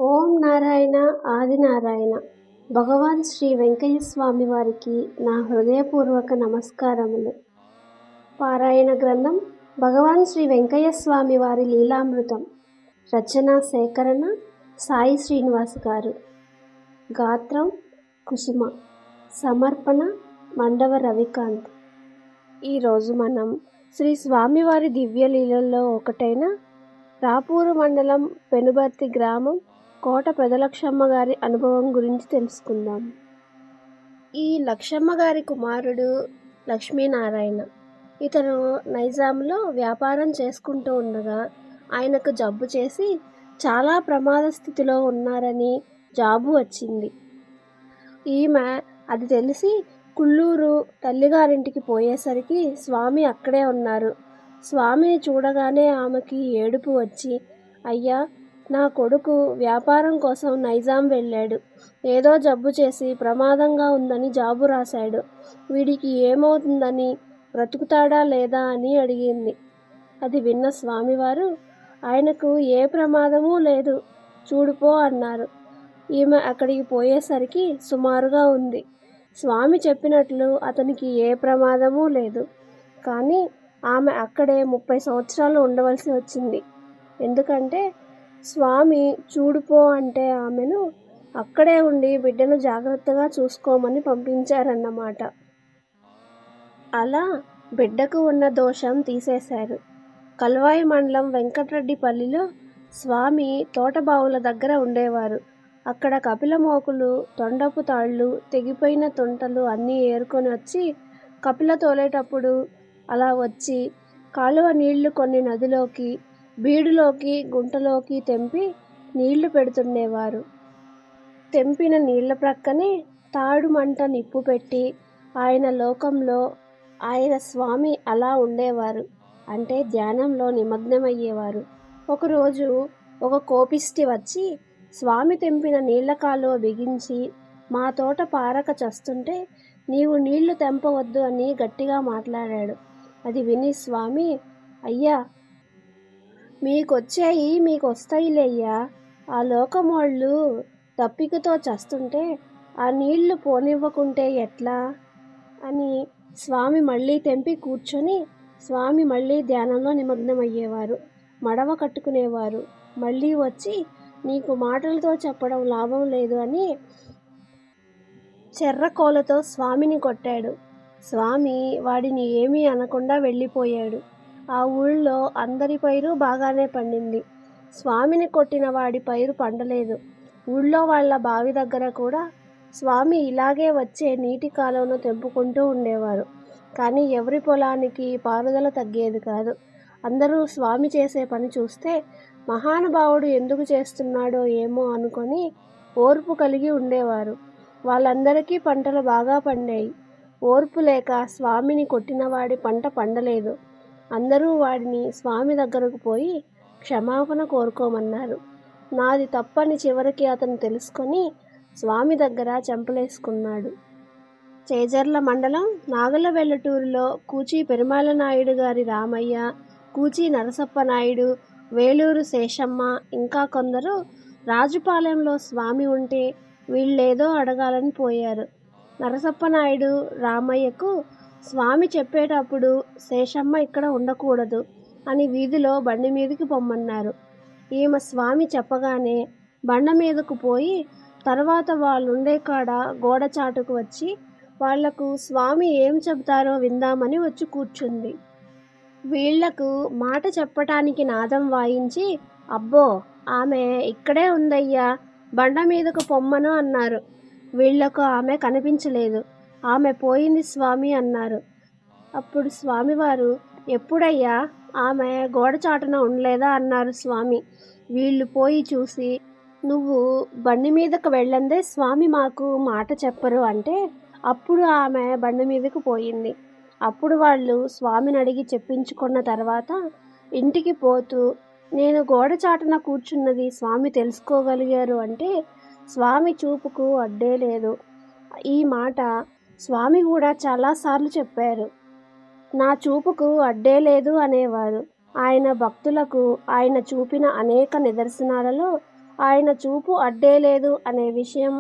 ఓం నారాయణ ఆదినారాయణ. భగవాన్ శ్రీ వెంకయ్య స్వామి వారికి నా హృదయపూర్వక నమస్కారములు. పారాయణ గ్రంథం భగవాన్ శ్రీ వెంకయ్య స్వామి వారి లీలామృతం. రచన సేకరణ సాయి శ్రీనివాస్ గారు. గాత్రం కుసుమ. సమర్పణ మండవ రవికాంత్. ఈరోజు మనం శ్రీ స్వామివారి దివ్యలీలల్లో ఒకటైన రాపూరు మండలం పెనుబర్తి గ్రామం కోట పెదలక్షమ్మ గారి అనుభవం గురించి తెలుసుకుందాం. ఈ లక్షమ్మ గారి కుమారుడు లక్ష్మీనారాయణ. ఇతను నైజాంలో వ్యాపారం చేసుకుంటూ ఉండగా ఆయనకు జబ్బు చేసి చాలా ప్రమాద స్థితిలో ఉన్నారని జాబు వచ్చింది. ఈమె అది తెలిసి కుల్లూరు తల్లిగారింటికి పోయేసరికి స్వామి అక్కడే ఉన్నారు. స్వామిని చూడగానే ఆమెకి ఏడుపు వచ్చి, అయ్యా, నా కొడుకు వ్యాపారం కోసం నైజాం వెళ్ళాడు. ఏదో జబ్బు చేసి ప్రమాదంగా ఉందని జాబు రాశాడు. వీడికి ఏమవుతుందని, బ్రతుకుతాడా లేదా అని అడిగింది. అది విన్న స్వామివారు, ఆయనకు ఏ ప్రమాదమూ లేదు, చూడుపో అన్నారు. ఈమె అక్కడికి పోయేసరికి సుమారుగా ఉంది. స్వామి చెప్పినట్లు అతనికి ఏ ప్రమాదమూ లేదు. కానీ ఆమె అక్కడే 30 సంవత్సరాలు ఉండవలసి వచ్చింది. ఎందుకంటే స్వామి చూడుపో అంటే ఆమెను అక్కడే ఉండి బిడ్డను జాగ్రత్తగా చూసుకోమని పంపించారన్నమాట. అలా బిడ్డకు ఉన్న దోషం తీసేశారు. కల్వాయి మండలం వెంకటరెడ్డిపల్లిలో స్వామి తోటబావుల దగ్గర ఉండేవారు. అక్కడ కపిల మోకులు, తొండపు తాళ్ళు, తెగిపోయిన తొంటలు అన్నీ ఏరుకొని వచ్చి కపిల తోలేటప్పుడు అలా వచ్చి కాలువ నీళ్లు కొన్ని నదిలోకి, బీడులోకి, గుంటలోకి తెంపి నీళ్లు పెడుతుండేవారు. తెంపిన నీళ్ల ప్రక్కనే తాడు మంట నిప్పు పెట్టి ఆయన లోకంలో ఆయన స్వామి అలా ఉండేవారు. అంటే ధ్యానంలో నిమగ్నమయ్యేవారు. ఒకరోజు ఒక కోపిష్టి వచ్చి స్వామి తెంపిన నీళ్ల కాలువ బిగించి, మా తోట పారక చస్తుంటే నీవు నీళ్లు తెంపవద్దు అని గట్టిగా మాట్లాడాడు. అది విని స్వామి, అయ్యా, మీకొచ్చాయి మీకొస్తాయిలేయ్యా, ఆ లోకమోళ్ళు దప్పికతో చస్తుంటే ఆ నీళ్లు పోనివ్వకుంటే ఎట్లా అని స్వామి మళ్ళీ తెంపి కూర్చొని స్వామి మళ్ళీ ధ్యానంలో నిమగ్నమయ్యేవారు. మడవ కట్టుకునేవారు. మళ్ళీ వచ్చి నీకు మాటలతో చెప్పడం లాభం లేదు అని చెర్రకోలతో స్వామిని కొట్టాడు. స్వామి వాడిని ఏమీ అనకుండా వెళ్ళిపోయాడు. ఆ ఊళ్ళో అందరి పైరు బాగానే పండింది. స్వామిని కొట్టిన వాడి పైరు పండలేదు. ఊళ్ళో వాళ్ళ బావి దగ్గర కూడా స్వామి ఇలాగే వచ్చే నీటి కాలువను తెంపుకుంటూ ఉండేవారు. కానీ ఎవరి పొలానికి పారుదల తగ్గేది కాదు. అందరూ స్వామి చేసే పని చూస్తే మహానుభావుడు ఎందుకు చేస్తున్నాడో ఏమో అనుకొని ఓర్పు కలిగి ఉండేవారు. వాళ్ళందరికీ పంటలు బాగా పండాయి. ఓర్పు లేక స్వామిని కొట్టినవాడి పంట పండలేదు. అందరూ వాడిని స్వామి దగ్గరకు పోయి క్షమాపణ కోరుకోమన్నారు. నాది తప్పని చివరికి అతను తెలుసుకొని స్వామి దగ్గర చెంపలేసుకున్నాడు. చేజర్ల మండలం నాగలవెల్లటూరులో కూచి పెరుమాళ నాయుడు గారి రామయ్య, కూచి నరసప్ప నాయుడు, వేలూరు శేషమ్మ, ఇంకా కొందరు రాజుపాలెంలో స్వామి ఉంటే వీళ్ళేదో అడగాలని పోయారు. నరసప్ప నాయుడు రామయ్యకు స్వామి చెప్పేటప్పుడు శేషమ్మ ఇక్కడ ఉండకూడదు అని వీధిలో బండి మీదకి పొమ్మన్నారు. ఈమె స్వామి చెప్పగానే బండ మీదకు పోయి తర్వాత వాళ్ళుండే కాడ గోడ చాటుకు వచ్చి వాళ్లకు స్వామి ఏం చెబుతారో విందామని వచ్చి కూర్చుంది. వీళ్లకు మాట చెప్పటానికి నాదం వాయించి, అబ్బో, ఆమె ఇక్కడే ఉందయ్యా, బండ మీదకు పొమ్మను అన్నారు. వీళ్లకు ఆమె కనిపించలేదు. ఆమె పోయింది స్వామి అన్నారు. అప్పుడు స్వామివారు, ఎప్పుడయ్యా, ఆమె గోడచాటున ఉండలేదా అన్నారు స్వామి. వీళ్ళు పోయి చూసి, నువ్వు బండి మీదకు వెళ్ళందే స్వామి మాకు మాట చెప్పరు అంటే అప్పుడు ఆమె బండి మీదకు పోయింది. అప్పుడు వాళ్ళు స్వామిని అడిగి చెప్పించుకున్న తర్వాత ఇంటికి పోతూ, నేను గోడచాటున కూర్చున్నది స్వామి తెలుసుకోగలిగారు అంటే స్వామి చూపుకు అడ్డే లేదు. ఈ మాట స్వామి కూడా చాలాసార్లు చెప్పారు. నా చూపుకు అడ్డే లేదు అనేవారు. ఆయన భక్తులకు ఆయన చూపిన అనేక నిదర్శనాలలో ఆయన చూపు అడ్డే లేదు అనే విషయం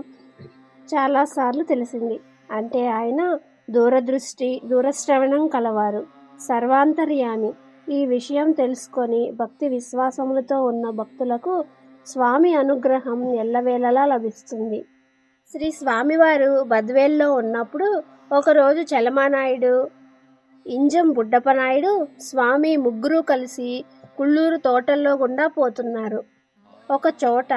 చాలాసార్లు తెలిసింది. అంటే ఆయన దూరదృష్టి, దూరశ్రవణం కలవారు, సర్వాంతర్యామి. ఈ విషయం తెలుసుకొని భక్తి విశ్వాసములతో ఉన్న భక్తులకు స్వామి అనుగ్రహం ఎల్లవేళలా లభిస్తుంది. శ్రీ స్వామివారు బద్వేల్లో ఉన్నప్పుడు ఒకరోజు చలమానాయుడు, ఇంజం బుడ్డప్పనాయుడు, స్వామి ముగ్గురు కలిసి కుళ్ళూరు తోటల్లో గుండా పోతున్నారు. ఒక చోట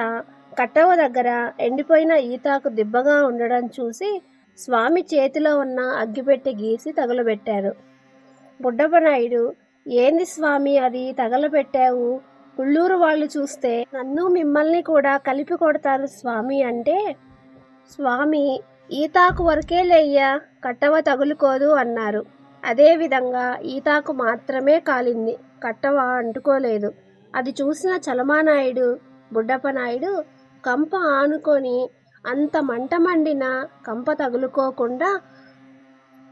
కట్టవ దగ్గర ఎండిపోయిన ఈతాకు దిబ్బగా ఉండడం చూసి స్వామి చేతిలో ఉన్న అగ్గిపెట్టె గీసి తగులబెట్టారు. బుడ్డప్పనాయుడు, ఏంది స్వామి అది తగలబెట్టావు? కుళ్ళూరు వాళ్ళు చూస్తే నన్ను మిమ్మల్ని కూడా కలిపి కొడతారు స్వామి అంటే, స్వామి ఈతాకు వరకే లేయ్యా, కట్టవ తగులుకోదు అన్నారు. అదేవిధంగా ఈతాకు మాత్రమే కాలింది, కట్టవ అంటుకోలేదు. అది చూసిన చలమానాయుడు, బుడ్డప్పనాయుడు కంప ఆనుకొని అంత మంట మండినా కంప తగులుకోకుండా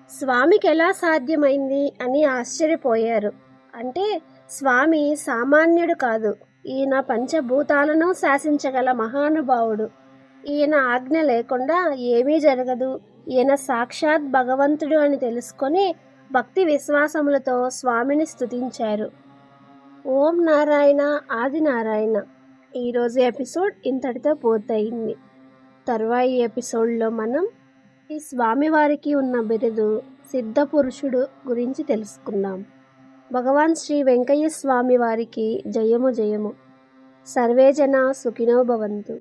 స్వామికి ఎలా సాధ్యమైంది అని ఆశ్చర్యపోయారు. అంటే స్వామి సామాన్యుడు కాదు, ఈయన పంచభూతాలను శాసించగల మహానుభావుడు. ఈయన ఆజ్ఞ లేకుండా ఏమీ జరగదు, ఈయన సాక్షాత్ భగవంతుడు అని తెలుసుకొని భక్తి విశ్వాసములతో స్వామిని స్తుతించారు. ఓం నారాయణ ఆదినారాయణ. ఈరోజు ఎపిసోడ్ ఇంతటితో పూర్తయింది. తర్వాయి ఎపిసోడ్లో మనం ఈ స్వామివారికి ఉన్న బిరుదు సిద్ధ పురుషుడు గురించి తెలుసుకుందాం. భగవాన్ శ్రీ వెంకయ్య స్వామి వారికి జయము జయము. సర్వే జనా సుఖినో భవంతు.